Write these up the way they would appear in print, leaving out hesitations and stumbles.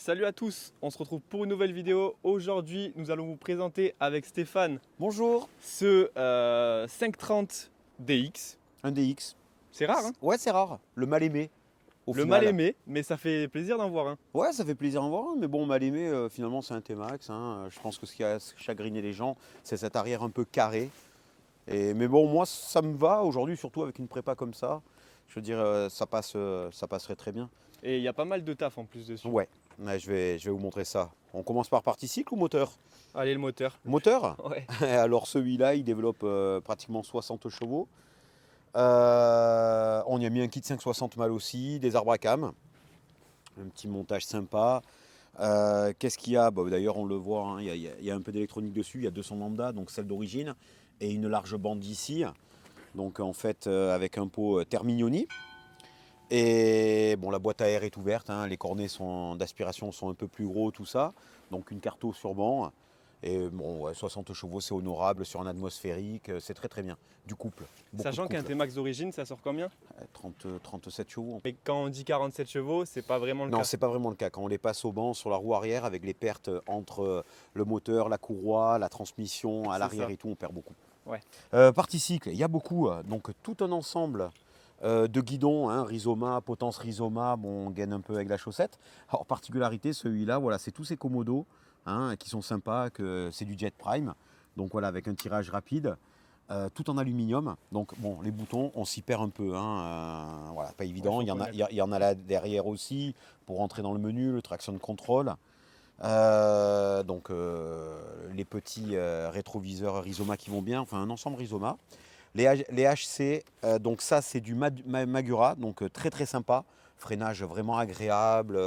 Salut à tous, on se retrouve pour une nouvelle vidéo. Aujourd'hui, nous allons vous présenter avec Stéphane Bonjour. ce 530 DX. Un DX. C'est rare, hein? Ouais, c'est rare. Le mal aimé, au Le final. mal aimé, mais ça fait plaisir d'en voir un. Ouais, ça fait plaisir à voir, mais bon, mal aimé, finalement, c'est un T-Max. Je pense que ce qui a chagriné les gens, c'est cette arrière un peu carrée. Mais bon, moi, ça me va aujourd'hui, surtout avec une prépa comme ça. Je veux dire, ça passerait très bien. Et il y a pas mal de taf en plus dessus. Ouais, je vais vous montrer ça. On commence par partie cycle ou moteur? Allez, le moteur. Moteur? Ouais. Alors celui-là, il développe pratiquement 60 chevaux. On y a mis un kit 560 mâles aussi, des arbres à cam, un petit montage sympa. Qu'est-ce qu'il y a? D'ailleurs, on le voit, hein, il y a un peu d'électronique dessus, il y a 200 lambda, donc celle d'origine, et une large bande d'ici, donc en fait avec un pot Termignoni. Et bon, la boîte à air est ouverte, hein, les cornets d'aspiration sont un peu plus gros, tout ça, donc une carto sur banc. Et bon, ouais, 60 chevaux, c'est honorable sur un atmosphérique, c'est très très bien. Du couple. Sachant qu'un T-Max d'origine, ça sort combien? 37 chevaux. Et quand on dit 47 chevaux, c'est pas vraiment le Non, cas. c'est pas vraiment le cas. Quand on les passe au banc sur la roue arrière, avec les pertes entre le moteur, la courroie, la transmission, à C'est l'arrière ça. et tout, on perd beaucoup. Ouais. Partie cycle, il y a beaucoup. Donc tout un ensemble de guidons, hein, Rizoma, potence Rizoma, bon, on gaine un peu avec la chaussette. Alors particularité, celui-là, voilà, c'est tous ces commodos, hein, qui sont sympas, que c'est du Jet Prime. Donc voilà, avec un tirage rapide. Tout en aluminium, donc bon, les boutons, on s'y perd un peu, hein, voilà, pas évident. Ouais, Il y faut en a, connaître. il y en a là derrière aussi pour entrer dans le menu, le traction control. Donc les petits rétroviseurs Rizoma qui vont bien, enfin un ensemble Rizoma. Les HC, donc ça c'est du Magura, donc très très sympa. Freinage vraiment agréable.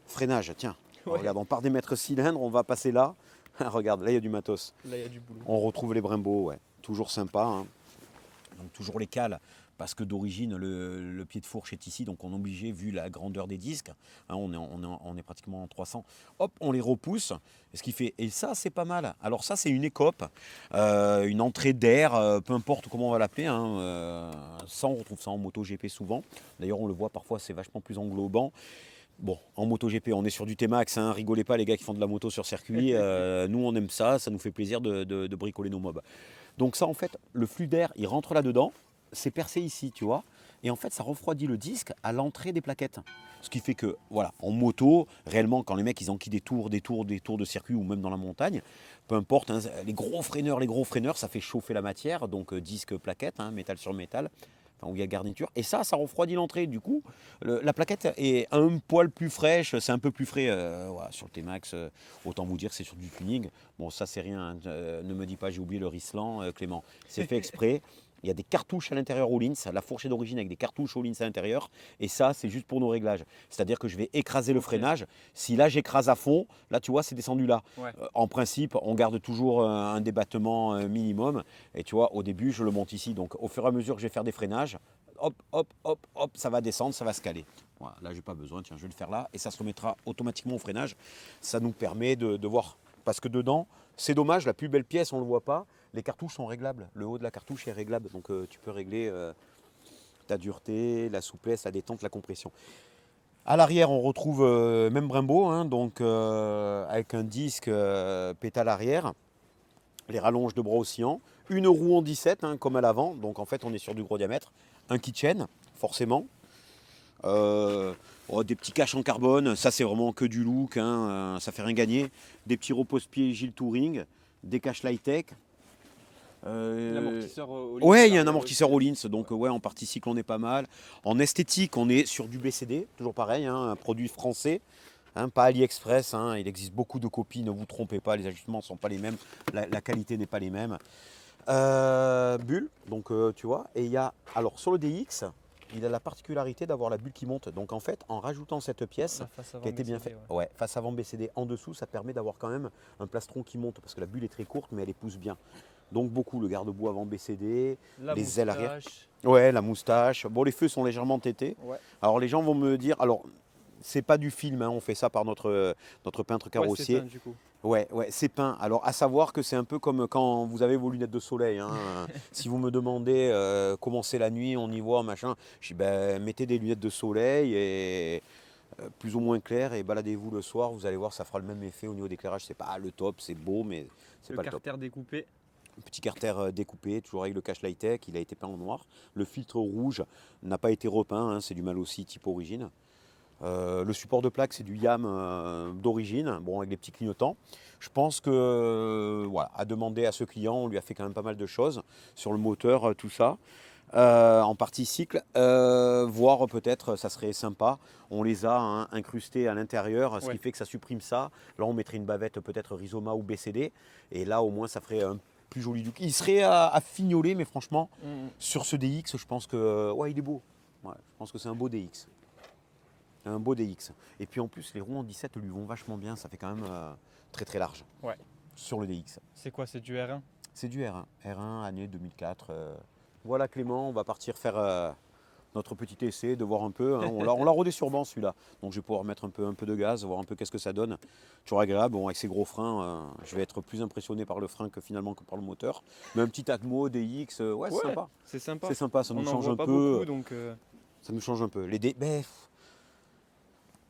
Freinage, tiens, Ouais. regarde, on part des mètres cylindres, on va passer là. Regarde, là il y a du matos. Là, il y a du boulot. On retrouve les Brembo, ouais. Toujours sympa, hein. Donc toujours les cales, parce que d'origine le pied de fourche est ici, donc on est obligé, vu la grandeur des disques, hein, on est pratiquement en 300, hop, on les repousse, et ce qui fait, et ça c'est pas mal. Alors ça c'est une écope, une entrée d'air, peu importe comment on va l'appeler, hein, ça on retrouve ça en MotoGP souvent, d'ailleurs on le voit parfois, c'est vachement plus englobant. Bon, en MotoGP, on est sur du T-Max, hein, rigolez pas les gars qui font de la moto sur circuit, nous on aime ça, ça nous fait plaisir de bricoler nos mobs. Donc ça en fait, le flux d'air, il rentre là-dedans, c'est percé ici, tu vois, et en fait ça refroidit le disque à l'entrée des plaquettes. Ce qui fait que, voilà, en moto, réellement, quand les mecs ils enquillent des tours de circuit ou même dans la montagne, peu importe, hein, les gros freineurs, ça fait chauffer la matière, donc disque, plaquette, hein, métal sur métal, enfin, où il y a garniture, et ça refroidit l'entrée. Du coup, la plaquette est un poil plus fraîche, c'est un peu plus frais voilà, sur le T-Max, autant vous dire c'est sur du tuning. Bon, ça c'est rien, hein, ne me dis pas j'ai oublié le Rislan, Clément, c'est fait exprès. Il y a des cartouches à l'intérieur Öhlins, la fourche est d'origine avec des cartouches Öhlins à l'intérieur, et ça c'est juste pour nos réglages. C'est-à-dire que je vais écraser le freinage. Si là j'écrase à fond, là tu vois c'est descendu là. Ouais. En principe, on garde toujours un débattement minimum, et tu vois au début je le monte ici, donc au fur et à mesure que je vais faire des freinages, hop, hop, hop, hop, ça va descendre, ça va se caler. Voilà, là j'ai pas besoin, tiens je vais le faire là, et ça se remettra automatiquement au freinage. Ça nous permet de voir, parce que dedans, c'est dommage, la plus belle pièce on ne le voit pas, les cartouches sont réglables, le haut de la cartouche est réglable, donc tu peux régler ta dureté, la souplesse, la détente, la compression. À l'arrière, on retrouve même Brembo, hein, donc avec un disque pétale arrière, les rallonges de bras oscillants, une roue en 17, hein, comme à l'avant, donc en fait on est sur du gros diamètre, un keychain, forcément. Des petits caches en carbone, ça c'est vraiment que du look, hein, ça fait rien gagner. Des petits repose-pieds Gilles Touring, des caches Lightech. L'amortisseur Öhlins à Ouais, il y a un l'arrière amortisseur aussi. Öhlins, donc ouais, en partie cycle on est pas mal. En esthétique, on est sur du BCD, toujours pareil, hein, un produit français, hein, pas AliExpress, hein, il existe beaucoup de copies, ne vous trompez pas, les ajustements ne sont pas les mêmes, la qualité n'est pas les mêmes. Bulle, donc tu vois, et il y a, alors sur le DX, il a la particularité d'avoir la bulle qui monte, donc en fait, en rajoutant cette pièce, La face avant qui a été bien BCD, faite, ouais, face avant BCD en dessous, ça permet d'avoir quand même un plastron qui monte, parce que la bulle est très courte, mais elle épouse bien. Donc beaucoup, le garde-boue avant BCD, La les ailes arrière. moustache. Ouais, la moustache. Bon, les feux sont légèrement tétés. Ouais. Alors les gens vont me dire, alors c'est pas du film, hein, on fait ça par notre peintre Ouais, c'est carrossier. peint du coup. Ouais, c'est peint. Alors à savoir que c'est un peu comme quand vous avez vos lunettes de soleil, hein. Si vous me demandez comment c'est la nuit, on y voit, machin, je dis ben, mettez des lunettes de soleil et plus ou moins clair, et baladez-vous le soir, vous allez voir, ça fera le même effet au niveau d'éclairage. C'est pas le top, c'est beau, mais c'est pas le top. Le carter découpé. Petit carter découpé, toujours avec le cache Lightech, il a été peint en noir. Le filtre rouge n'a pas été repeint, hein, c'est du Malossi type origine. Le support de plaque, c'est du YAM d'origine, bon, avec des petits clignotants. Je pense que, voilà, à demander à ce client, on lui a fait quand même pas mal de choses sur le moteur, tout ça. En partie cycle, voire peut-être, ça serait sympa, on les a incrustés à l'intérieur, ce qui fait que ça supprime ça. Là, on mettrait une bavette peut-être Rizoma ou BCD, et là, au moins, ça ferait un plus joli look. Il serait à fignoler, mais franchement, sur ce DX, je pense que, ouais, il est beau. Ouais, je pense que c'est un beau DX. Un beau DX. Et puis en plus, les roues en 17 lui vont vachement bien, ça fait quand même très très large sur le DX. C'est quoi, c'est du R1? C'est du R1, R1 année 2004. Voilà Clément, on va partir faire notre petit essai, de voir un peu. Hein. On l'a rodé sur banc celui-là, donc je vais pouvoir mettre un peu de gaz, voir un peu qu'est-ce que ça donne. Toujours agréable, bon, avec ces gros freins, je vais être plus impressionné par le frein que finalement que par le moteur. Mais un petit Atmo, DX, ouais, c'est sympa. C'est sympa. C'est sympa, ça nous change un peu. Beaucoup, donc ça nous change un peu.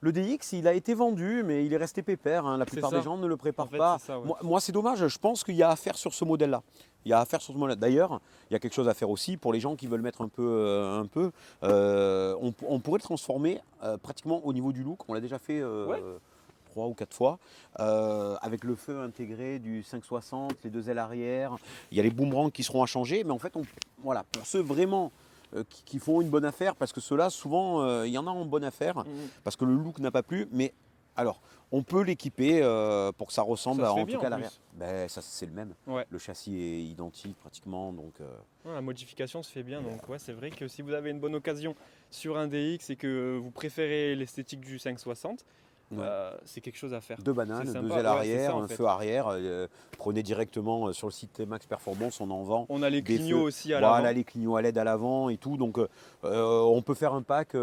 Le DX, il a été vendu, mais il est resté pépère. Hein. La plupart des gens ne le préparent pas. Ça, ouais. Moi, c'est dommage. Je pense qu'il y a à faire sur ce modèle-là. Il y a à faire sur ce modèle. D'ailleurs, il y a quelque chose à faire aussi pour les gens qui veulent mettre un peu. On pourrait le transformer pratiquement au niveau du look. On l'a déjà fait 3 ou 4 fois. Avec le feu intégré du 560, les 2 ailes arrière. Il y a les boomerangs qui seront à changer. Mais en fait, voilà, pour ceux vraiment qui font une bonne affaire, parce que ceux-là, souvent, il y en a en bonne affaire, parce que le look n'a pas plu, mais alors, on peut l'équiper pour que ça ressemble en tout cas à l'arrière. Ben, ça, c'est le même. Ouais. Le châssis est identique pratiquement. Donc, la modification se fait bien, donc ouais, c'est vrai que si vous avez une bonne occasion sur un DX et que vous préférez l'esthétique du 560, c'est quelque chose à faire. 2 bananes, 2 ailes arrière, un feu arrière. Prenez directement sur le site T-Max Performance, on en vend. On a les clignots aussi à l'avant. Voilà, les clignots à LED à l'avant et tout. Donc on peut faire un pack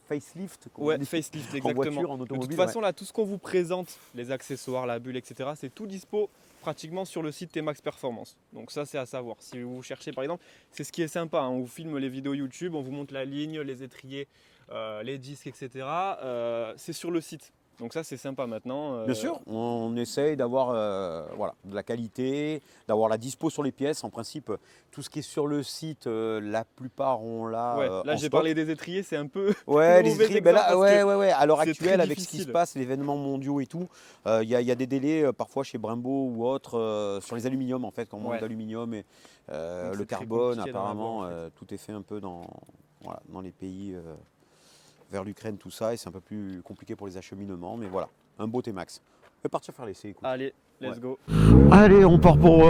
facelift. Facelift, exactement. En voiture, en automobile. De toute façon, là, tout ce qu'on vous présente, les accessoires, la bulle, etc., c'est tout dispo pratiquement sur le site T-Max Performance. Donc ça, c'est à savoir. Si vous cherchez, par exemple, c'est ce qui est sympa. Hein, on vous filme les vidéos YouTube, on vous montre la ligne, les étriers, les disques, etc. C'est sur le site. Donc ça, c'est sympa maintenant. Bien sûr, on essaye d'avoir de la qualité, d'avoir la dispo sur les pièces. En principe, tout ce qui est sur le site, la plupart on l'a. Là, j'ai parlé des étriers, c'est un peu. Ouais, les étriers, ben là, à l'heure actuelle, avec ce qui se passe, les événements mondiaux et tout, il y a des délais parfois chez Brembo ou autres sur les aluminiums en fait, quand on manque d'aluminium et le carbone, apparemment, tout est fait un peu dans les pays. Vers l'Ukraine, tout ça, et c'est un peu plus compliqué pour les acheminements, mais voilà, un beau T-Max. On va partir faire l'essai, écoute. Allez, let's go. Allez, on part pour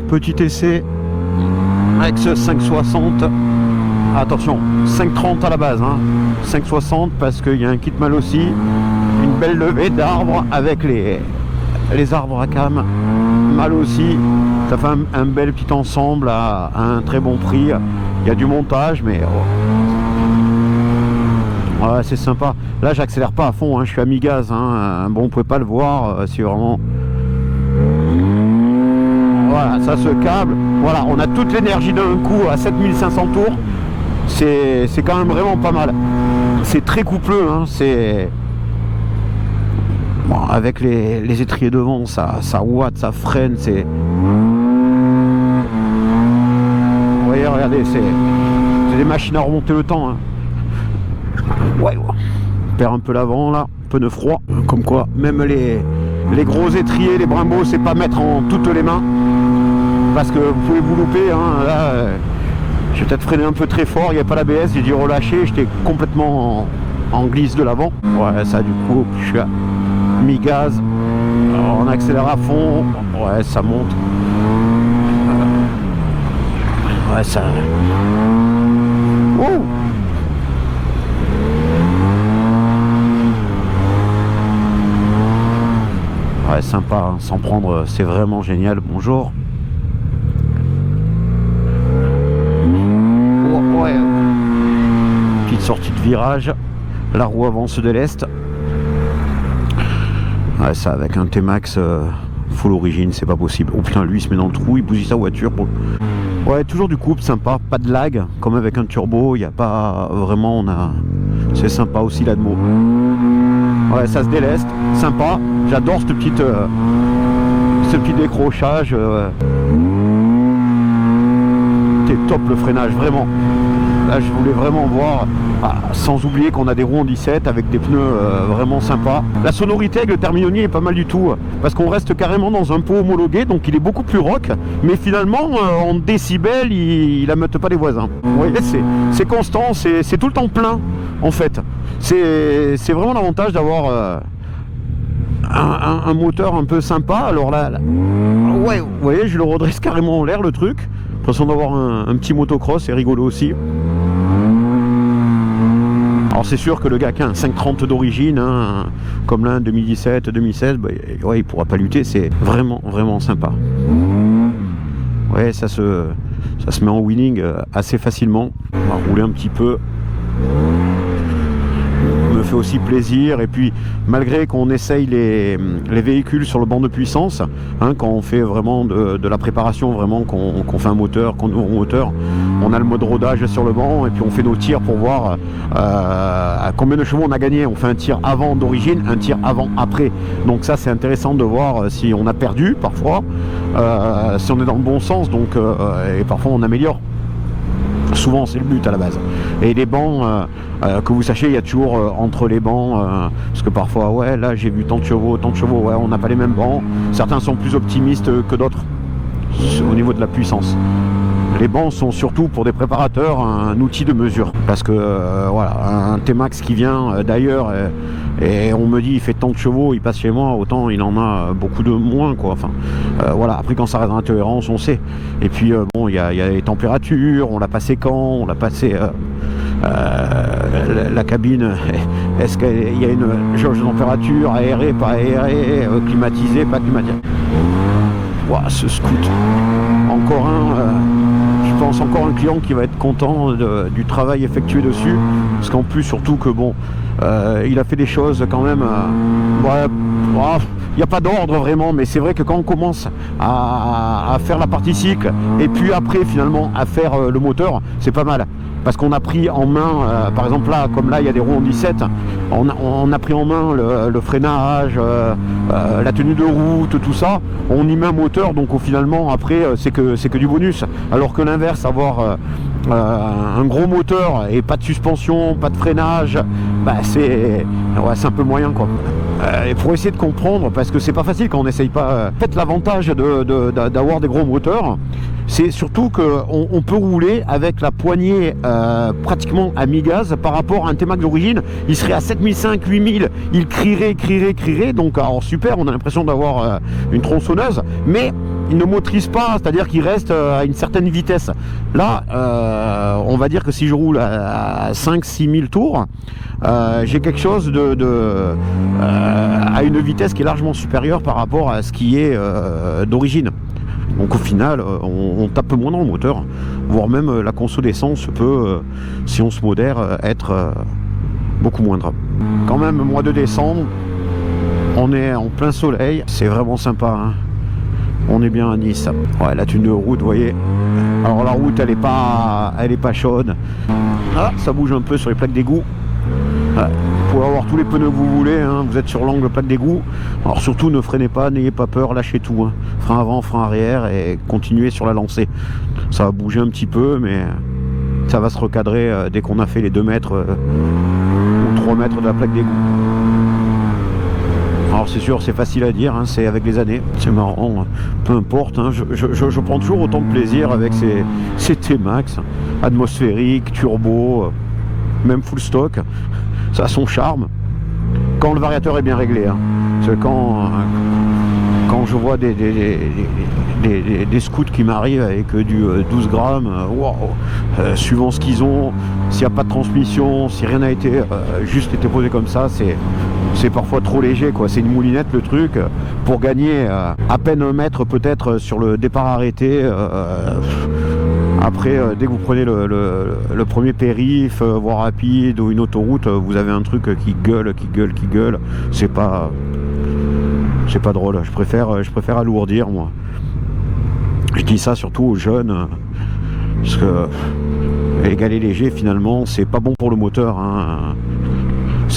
petit essai avec ce 560. Attention, 530 à la base, hein. 560 parce qu'il y a un kit Malossi, une belle levée d'arbres avec les arbres à cam Malossi. Ça fait un bel petit ensemble à un très bon prix. Il y a du montage, mais... Ouais, c'est sympa. Là, j'accélère pas à fond, hein. Je suis à mi-gaz. Hein. Bon, on peut pas le voir. C'est vraiment... Voilà, ça se câble. Voilà, on a toute l'énergie d'un coup à 7500 tours. C'est quand même vraiment pas mal. C'est très coupleux. Hein. C'est... Bon, avec les étriers devant, ça ouate, ça freine. C'est... Vous voyez, regardez, c'est des machines à remonter le temps. Hein. Ouais, on perd un peu l'avant là, un peu de froid. Comme quoi, même les gros étriers, les Brembo, c'est pas mettre en toutes les mains. Parce que vous pouvez vous louper. Hein, là, j'ai peut-être freiné un peu très fort, il n'y a pas l'ABS, j'ai dû relâcher, j'étais complètement en glisse de l'avant. Ouais, ça du coup, je suis à mi-gaz. On accélère à fond. Ouais, ça monte. Ouais, ça... Oh! Ouais, sympa, hein, sans prendre, c'est vraiment génial. Bonjour. Oh, ouais. Petite sortie de virage. La roue avance de l'est. Ouais, ça avec un T-Max full origine, c'est pas possible. Oh putain, lui il se met dans le trou, il bousille sa voiture. Ouais, toujours du couple, sympa, pas de lag, comme avec un turbo, il n'y a pas vraiment, C'est sympa aussi l'Admo. Ouais, ça se déleste, sympa. J'adore ce petit décrochage. C'est top le freinage, vraiment. Là, je voulais vraiment voir, sans oublier qu'on a des roues en 17 avec des pneus vraiment sympas. La sonorité avec le Terminioni est pas mal du tout, parce qu'on reste carrément dans un pot homologué, donc il est beaucoup plus rock, mais finalement, en décibels, il ameute pas les voisins. Vous voyez, c'est constant, c'est tout le temps plein, en fait. C'est vraiment l'avantage d'avoir un moteur un peu sympa. Alors là, ouais, vous voyez, je le redresse carrément en l'air, le truc. De toute façon, d'avoir un petit motocross, c'est rigolo aussi. Alors c'est sûr que le gars qui a un 530 d'origine, hein, comme l'un 2017-2016, bah, ouais, il pourra pas lutter, c'est vraiment vraiment sympa. Ouais, ça se met en winning assez facilement. On va rouler un petit peu. Me fait aussi plaisir, et puis malgré qu'on essaye les véhicules sur le banc de puissance, hein, quand on fait vraiment de la préparation, vraiment qu'on fait un moteur, qu'on ouvre un moteur, on a le mode rodage sur le banc et puis on fait nos tirs pour voir à combien de chevaux on a gagné. On fait un tir avant d'origine, un tir avant après, donc ça c'est intéressant de voir si on a perdu parfois, si on est dans le bon sens, donc et parfois on améliore. Souvent c'est le but à la base. Et les bancs, que vous sachiez, il y a toujours entre les bancs, parce que parfois, ouais, là j'ai vu tant de chevaux, ouais, on n'a pas les mêmes bancs. Certains sont plus optimistes que d'autres au niveau de la puissance. Les bancs sont surtout pour des préparateurs un outil de mesure, parce que voilà, un T-Max qui vient d'ailleurs et on me dit il fait tant de chevaux, il passe chez moi, autant il en a beaucoup de moins, quoi. Enfin voilà, après quand ça reste dans la tolérance, on sait. Et puis bon, il y a les températures, on l'a passé quand, on l'a passé la cabine, est-ce qu'il y a une jauge de température, aérée, pas aérée, climatisée, pas climatisée. Wow, ce scoot, encore je pense encore un client qui va être content du travail effectué dessus, parce qu'en plus surtout que bon, il a fait des choses quand même, il n'y a pas d'ordre vraiment, mais c'est vrai que quand on commence à faire la partie cycle et puis après finalement à faire le moteur, c'est pas mal. Parce qu'on a pris en main, par exemple là, comme là il y a des roues en 17, on a pris en main le freinage, la tenue de route, tout ça. On y met un moteur, donc finalement après c'est que du bonus. Alors que l'inverse, avoir un gros moteur et pas de suspension, pas de freinage, bah c'est un peu moyen, quoi. Et pour essayer de comprendre, parce que c'est pas facile quand on n'essaye pas. En fait, l'avantage d'avoir des gros moteurs, c'est surtout qu'on peut rouler avec la poignée pratiquement à mi-gaz par rapport à un T-Max d'origine. Il serait à 7500, 8000, il crierait. Donc alors super, on a l'impression d'avoir une tronçonneuse, mais il ne motorise pas, c'est-à-dire qu'il reste à une certaine vitesse. Là, on va dire que si je roule à 5-6 000 tours, j'ai quelque chose à une vitesse qui est largement supérieure par rapport à ce qui est d'origine. Donc au final, on tape moins dans le moteur, voire même la conso d'essence peut, si on se modère, être beaucoup moindre. Quand même, mois de décembre, on est en plein soleil, c'est vraiment sympa, hein. On est bien à Nice. Ouais, la tenue de route, vous voyez. Alors la route, elle est pas chaude. Ah, ça bouge un peu sur les plaques d'égout. Ouais, vous pouvez avoir tous les pneus que vous voulez, hein. Vous êtes sur l'angle plaque d'égout. Alors surtout, ne freinez pas, n'ayez pas peur, lâchez tout, hein. Frein avant, frein arrière et continuez sur la lancée. Ça va bouger un petit peu, mais ça va se recadrer dès qu'on a fait les 2 mètres ou 3 mètres de la plaque d'égout. Alors c'est sûr, c'est facile à dire, hein, c'est avec les années, c'est marrant, peu importe, hein, je prends toujours autant de plaisir avec ces T-Max, atmosphérique, turbo, même full stock, ça a son charme, quand le variateur est bien réglé, hein. Parce que quand je vois des scouts qui m'arrivent avec du 12 grammes, wow, suivant ce qu'ils ont, s'il n'y a pas de transmission, si rien n'a été juste été posé comme ça, c'est parfois trop léger, quoi. C'est une moulinette le truc, pour gagner à peine 1 mètre peut-être sur le départ arrêté. Après, dès que vous prenez le premier périph, voie rapide ou une autoroute, vous avez un truc qui gueule. C'est pas drôle. Je préfère alourdir, moi. Je dis ça surtout aux jeunes, parce que les galets légers, finalement, c'est pas bon pour le moteur, hein.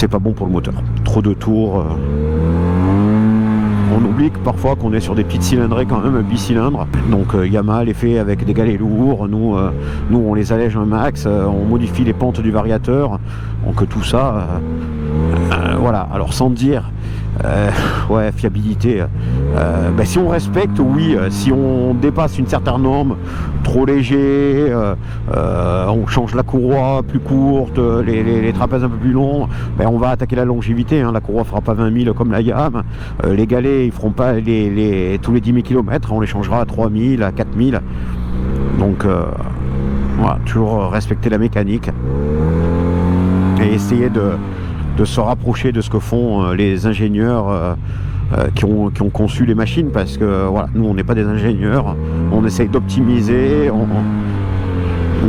c'est pas bon pour le moteur. Trop de tours. On oublie que parfois qu'on est sur des petites cylindrées quand même, bicylindres. Donc Yamaha les fait avec des galets lourds. Nous on les allège un max, on modifie les pentes du variateur. Donc tout ça, voilà. Alors sans dire, ouais, fiabilité. Si on respecte, oui. Si on dépasse une certaine norme, trop léger, on change la courroie plus courte, les trapèzes un peu plus longs, on va attaquer la longévité. La courroie fera pas 20 000 comme la gamme. Les galets, ils feront pas tous les 10 000 km. On les changera à 3 000, à 4 000. Donc, voilà, toujours respecter la mécanique et essayer de se rapprocher de ce que font les ingénieurs qui ont conçu les machines, parce que voilà, nous on n'est pas des ingénieurs, on essaye d'optimiser,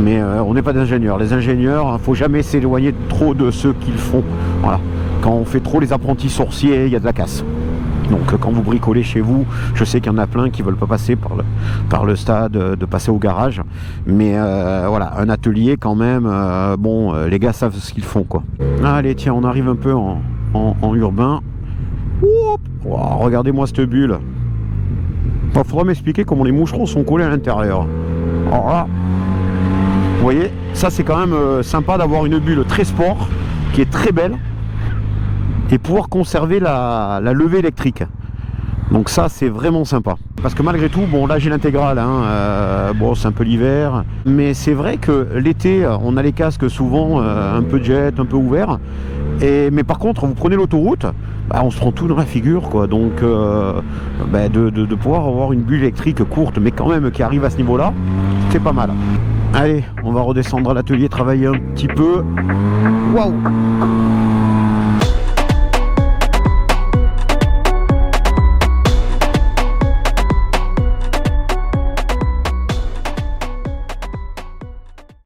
mais on n'est pas des ingénieurs. Les ingénieurs, il ne faut jamais s'éloigner trop de ceux qu'ils font. Voilà. Quand on fait trop les apprentis sorciers, il y a de la casse. Donc quand vous bricolez chez vous, je sais qu'il y en a plein qui ne veulent pas passer par le stade, de passer au garage. Mais voilà, un atelier quand même, les gars savent ce qu'ils font, quoi. Allez, tiens, on arrive un peu en urbain. Wow, regardez-moi cette bulle. Il faudra m'expliquer comment les moucherons sont collés à l'intérieur. Alors là, vous voyez, ça c'est quand même sympa d'avoir une bulle très sport, qui est très belle, et pouvoir conserver la levée électrique. Donc ça c'est vraiment sympa. Parce que malgré tout, bon là j'ai l'intégrale, c'est un peu l'hiver, mais c'est vrai que l'été on a les casques souvent un peu jet, un peu ouverts, mais par contre vous prenez l'autoroute, on se prend tout dans la figure, quoi. Donc de pouvoir avoir une bulle électrique courte mais quand même qui arrive à ce niveau là, c'est pas mal. Allez, on va redescendre à l'atelier, travailler un petit peu. Waouh!